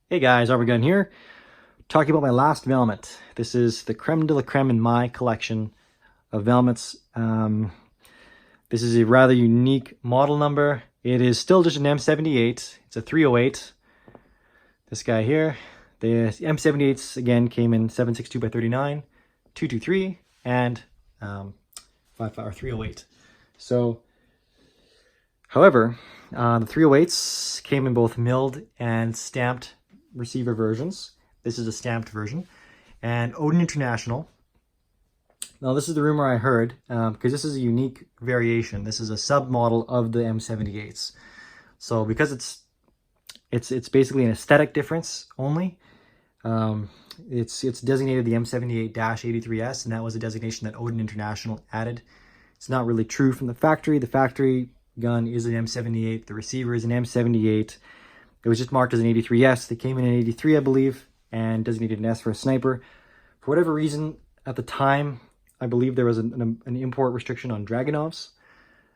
Hey guys, Arm&Gun here, talking about my last Valmet. This is the creme de la creme in my collection of Valmets. This is a rather unique model number. It is still just an M78. It's a 308. This guy here. The M78s again came in 762 by 39, 223, and 308. So, however, the 308s came in both milled and stamped receiver versions. This is a stamped version. And Odin International. Now this is the rumor I heard, because this is a unique variation. This is a sub-model of the M78s. So because it's basically an aesthetic difference only, it's designated the M78-83S, and that was a designation that Odin International added. It's not really true from the factory. The factory gun is an M78. The receiver is an M78. It was just marked as an 83S. They came in an 83, I believe, and designated an S for a sniper. For whatever reason, at the time, I believe there was an import restriction on Dragunovs.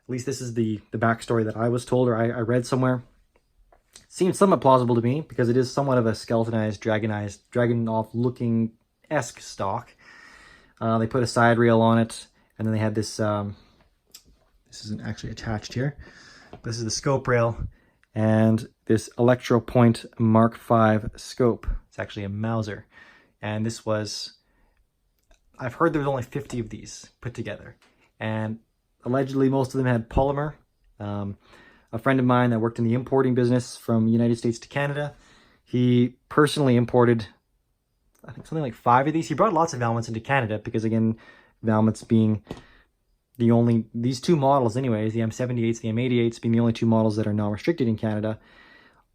At least this is the backstory that I was told, or I read somewhere. It seems somewhat plausible to me, because it is somewhat of a skeletonized, Dragunov-looking-esque stock. They put a side rail on it, and then they had this, this isn't actually attached here. This is the scope rail, and this Electropoint Mark V scope. It's actually a Mauser. And this was, I've heard there was only 50 of these put together. And allegedly most of them had polymer. A friend of mine that worked in the importing business from the United States to Canada, he personally imported, I think, something like 5 of these. He brought lots of Valmets into Canada because, again, Valmets being these two models anyways, the M78s, the M88s being the only two models that are now restricted in Canada,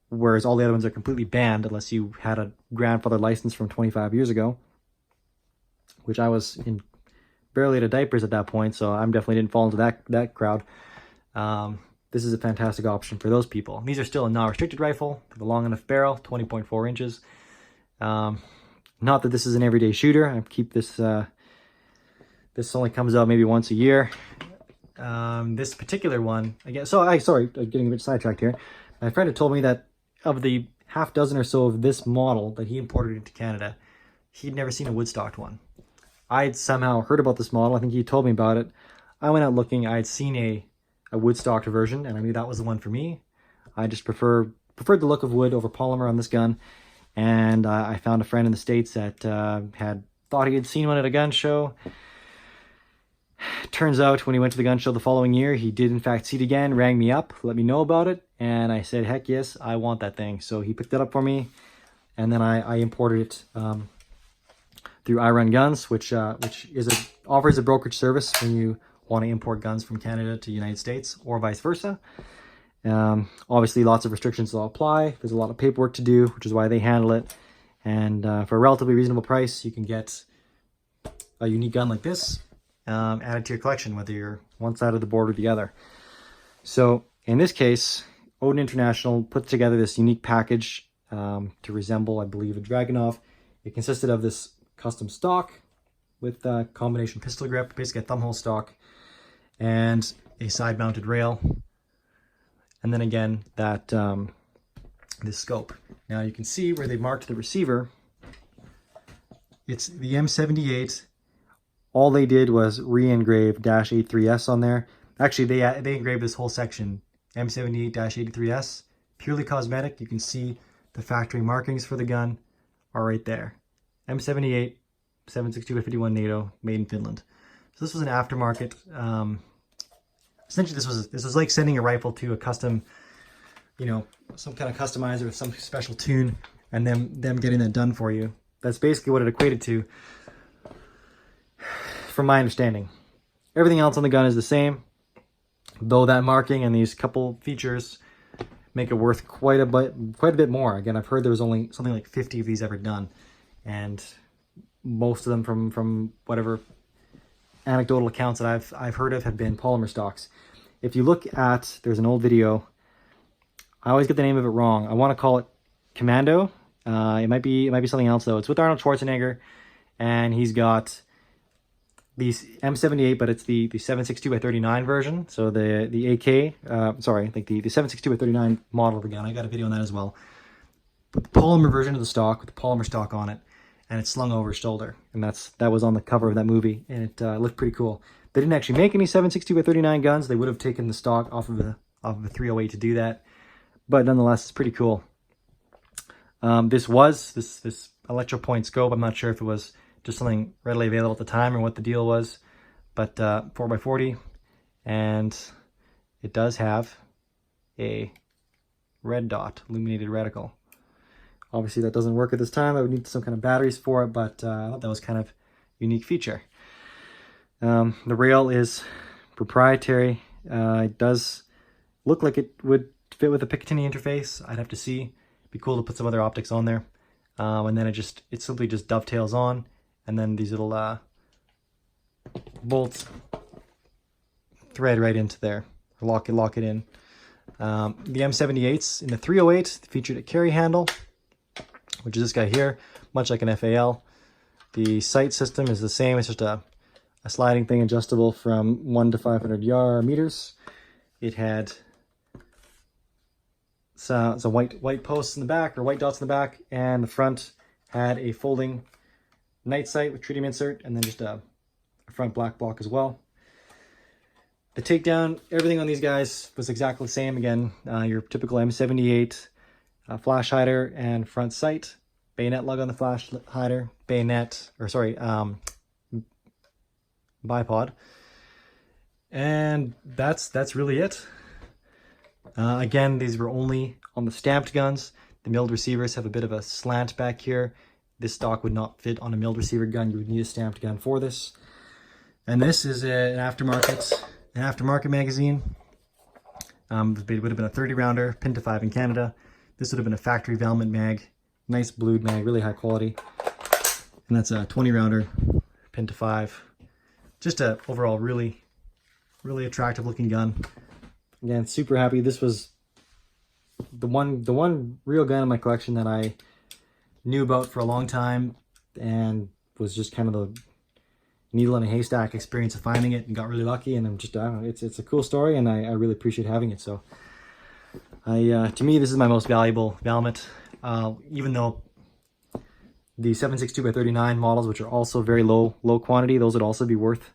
whereas all the other ones are completely banned unless you had a grandfather license from 25 years ago, which I was in barely out of diapers at that point, so I definitely didn't fall into that crowd. This is a fantastic option for those people. These are still a non-restricted rifle, with a long enough barrel, 20.4 inches. Not that this is an everyday shooter. I keep this, this only comes out maybe once a year. This particular one, again, sorry, getting a bit sidetracked here. My friend had told me that of the half dozen or so of this model that he imported into Canada, he'd never seen a woodstocked one. I'd somehow heard about this model. I think he told me about it. I went out looking. I'd seen a woodstocked version, and I knew that was the one for me. I just preferred the look of wood over polymer on this gun. And I found a friend in the States that thought he had seen one at a gun show. Turns out when he went to the gun show the following year, he did in fact see it again, rang me up, let me know about it, and I said, heck yes, I want that thing. So he picked it up for me, and then I imported it through Arm&Gun, which offers a brokerage service when you want to import guns from Canada to the United States, or vice versa. Obviously, lots of restrictions will apply. There's a lot of paperwork to do, which is why they handle it. And for a relatively reasonable price, you can get a unique gun like this added to your collection, whether you're one side of the board or the other. So in this case, Odin International put together this unique package to resemble, I believe, a Dragunov. It consisted of this custom stock with a combination pistol grip, basically a thumbhole stock, and a side-mounted rail, and then again that this scope. Now you can see where they marked the receiver. It's the M78. All they did was re-engrave -83S on there. Actually, they engraved this whole section, M78-83S, purely cosmetic. You can see the factory markings for the gun are right there. M78, 762 by 51 NATO, made in Finland. So this was an aftermarket. Essentially, this was like sending a rifle to a custom, some kind of customizer with some special tune, and them getting that done for you. That's basically what it equated to, from my understanding. Everything else on the gun is the same, though that marking and these couple features make it worth quite a bit more. Again, I've heard there was only something like 50 of these ever done, and most of them from whatever anecdotal accounts that I've heard of have been polymer stocks. If you look at, there's an old video. I always get the name of it wrong. I want to call it Commando. It might be something else though. It's with Arnold Schwarzenegger, and he's got these M78, but it's the 762 by 39 version. So the 762 by 39 model of the gun. I got a video on that as well. with the polymer version of the stock, with the polymer stock on it, and it's slung over his shoulder. And that was on the cover of that movie, and it looked pretty cool. They didn't actually make any 7.62x39 guns. They would have taken the stock off of a 308 to do that, but nonetheless, it's pretty cool. This Electropoint scope. I'm not sure if it was just something readily available at the time or what the deal was, but 4x40, and it does have a red dot illuminated reticle. Obviously that doesn't work at this time. I would need some kind of batteries for it, but I thought that was kind of a unique feature. The rail is proprietary. It does look like it would fit with a Picatinny interface. I'd have to see. It'd be cool to put some other optics on there. And then it simply just dovetails on, and then these little bolts thread right into there, lock it in. The M78s in the 308 featured a carry handle, which is this guy here, much like an FAL. The sight system is the same. It's just a sliding thing, adjustable from 1 to 500 meters. It had some white posts in the back, or white dots in the back, and the front had a folding night sight with tritium insert, and then just a front black block as well. The takedown, everything on these guys was exactly the same. Again, your typical M78 flash hider and front sight, bayonet lug on the flash hider, bipod, and that's really it. Again, these were only on the stamped guns. The milled receivers have a bit of a slant back here. This stock would not fit on a milled receiver gun. You would need a stamped gun for this. And this is an aftermarket magazine. It would have been a 30 rounder, pin to 5 in Canada. This would have been a factory Valmet mag, nice blued mag, really high quality. And that's a 20 rounder, pin to 5. Just a overall really attractive looking gun. Again, super happy. This was the one real gun in my collection that I knew about for a long time, and was just kind of the needle in a haystack experience of finding it, and got really lucky. And I'm just, I don't know, it's a cool story, and I really appreciate having it. So to me, this is my most valuable Valmet, even though the 7.62x39 models, which are also very low quantity, those would also be worth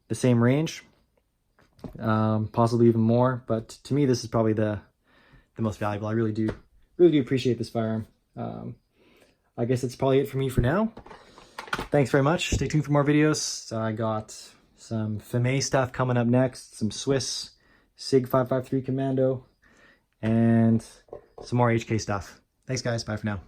the same range, possibly even more. But to me, this is probably the most valuable. I really do appreciate this firearm. I guess that's probably it for me for now. Thanks very much. Stay tuned for more videos. I got some FMA stuff coming up next, some Swiss SIG 553 Commando, and some more HK stuff. Thanks guys, bye for now.